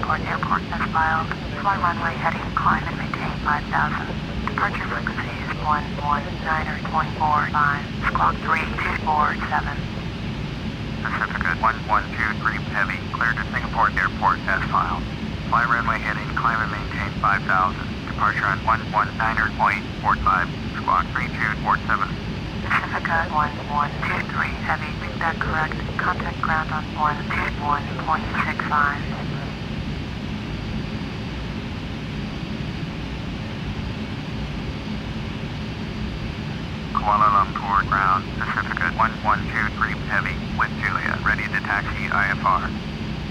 Airport, airport as filed. Fly runway heading, climb and maintain 5,000. Departure frequency is 119.45, squawk 3247. Pacifica 1123 Heavy, cleared to Singapore Airport as filed. Fly runway heading, climb and maintain 5,000. Departure on 119.45, squawk 3247. Pacifica 1123 Heavy, is that correct? Contact ground on 121.65. Kuala Lumpur ground, Pacifica 1123 Heavy, with Julia, ready to taxi IFR.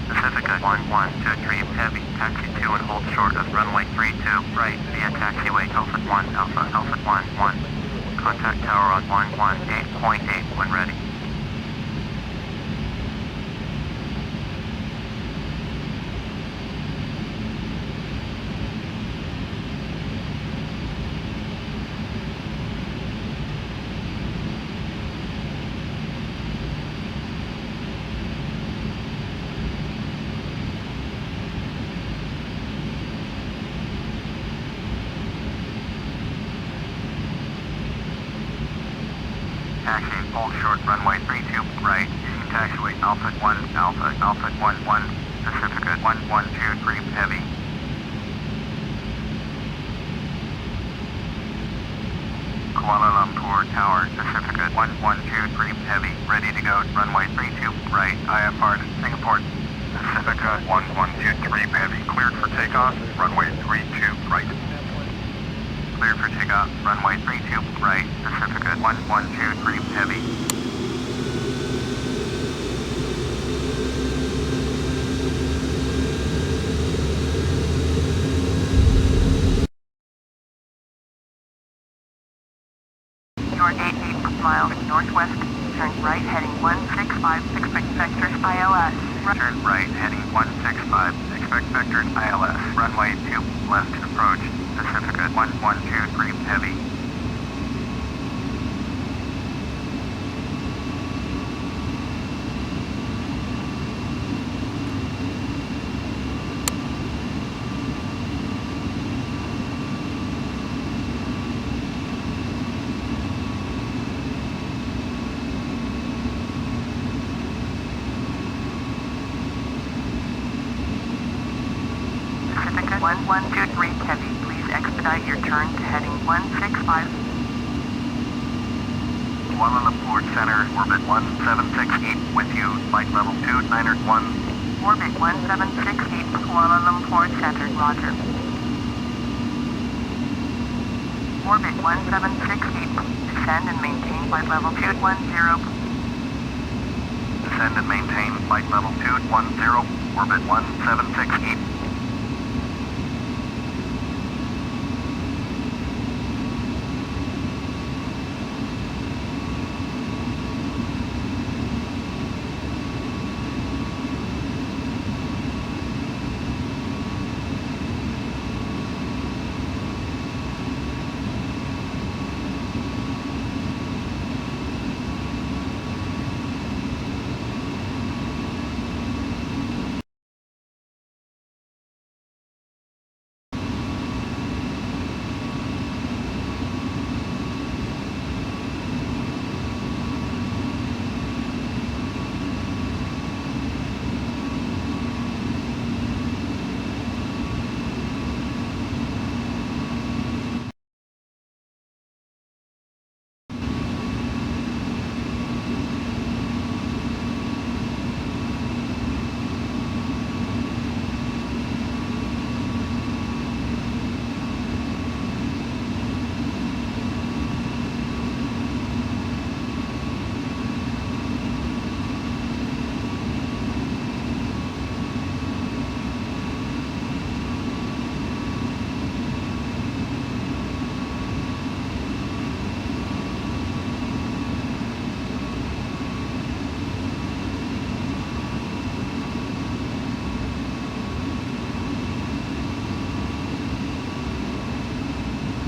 Pacifica 1123 Heavy, taxi to and hold short of runway 32, right, via taxiway Alpha 1 Alpha, Alpha 11. Contact tower on 118.8 when ready. Taxi, hold short runway 32, right, using taxiway Alpha 1 Alpha, Alpha 11, Pacifica 1123 Heavy. Kuala Lumpur Tower, Pacifica 1123 Heavy, ready to go, runway 32, right, IFR to Singapore. Pacifica 1123 Heavy, cleared for takeoff, runway 32, right. Clear for takeoff, runway 32, right, Pacifica 1123 Heavy. You're 88 miles northwest, turn right heading 165, expect vectors ILS. Turn right heading 165, expect vectors ILS, runway 2, left approach, Pacifica 1123 Heavy. Pacifica 1123 Heavy, please expedite your turn to heading 165. Kuala Lumpur Center, orbit 1768, with you, flight level 2901. Orbit 1768, Kuala Lumpur Center, roger. Orbit 1768, descend and maintain flight level 210. Descend and maintain flight level 210, orbit 1768.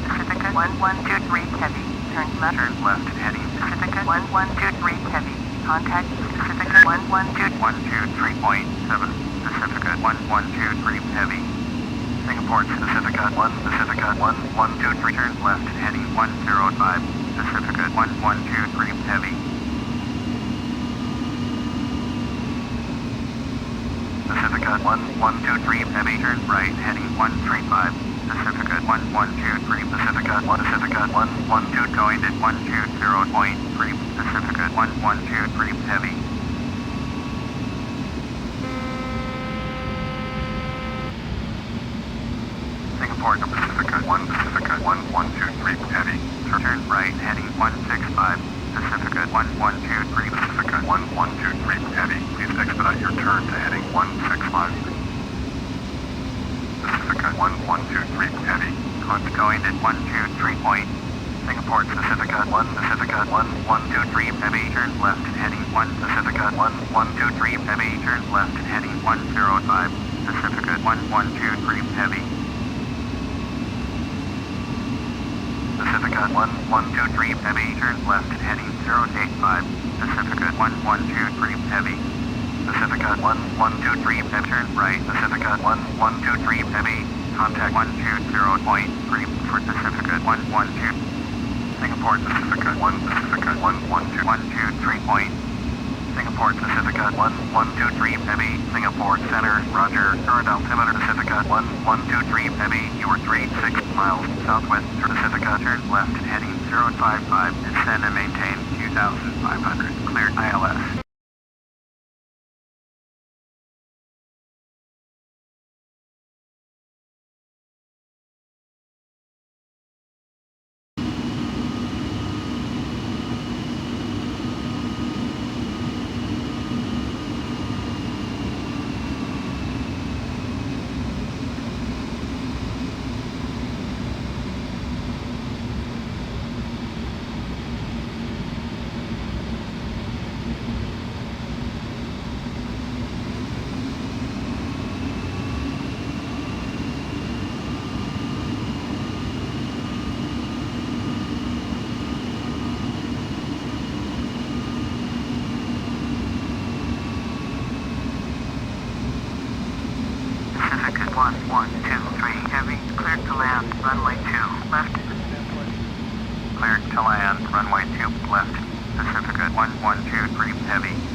Pacifica 1123 Heavy, turn left. Turn left heading Pacifica 1123 Heavy. Contact Pacifica 112. 123.7, Pacifica 123 heavy. Singapore Pacifica 1, Pacifica 1123, turn left heading 105, Pacifica 1123 heavy. Pacifica 1123 heavy, turn right heading 135, Pacifica 1123, Pacifica 1, Pacifica 112 going at 120.3, Pacifica 1123 heavy. Singapore to Pacifica 1, Pacifica 1123 heavy. Turn right heading 165, Pacifica 1123, Pacifica 1123 heavy. Please expedite your turn to heading 165. Pacifica 1123 heavy. Going at 123 point. Singapore Pacifica 1, Pacifica 1123 heavy. Turn left heading 1, Pacifica 1123 heavy. Turn left heading 105, Pacifica 1123 heavy. Pacifica 1123 heavy, turn left heading 085, Pacifica 1123 heavy. Pacifica 1123 heavy, turn right, Pacifica 1123 heavy, contact 120.3 for Pacifica 112. Singapore Pacifica 1, Pacifica 112, 123 point. Singapore Pacifica 1123 heavy, Singapore Center, roger, current altimeter Pacifica 1123 heavy, you are 36 miles southwest Pacifica, turn left heading 055, descend and maintain 2500, cleared ILS. Pacifica 1123 heavy, cleared to land, runway 2 left. Cleared to land, runway 2 left. Pacifica 1123 heavy.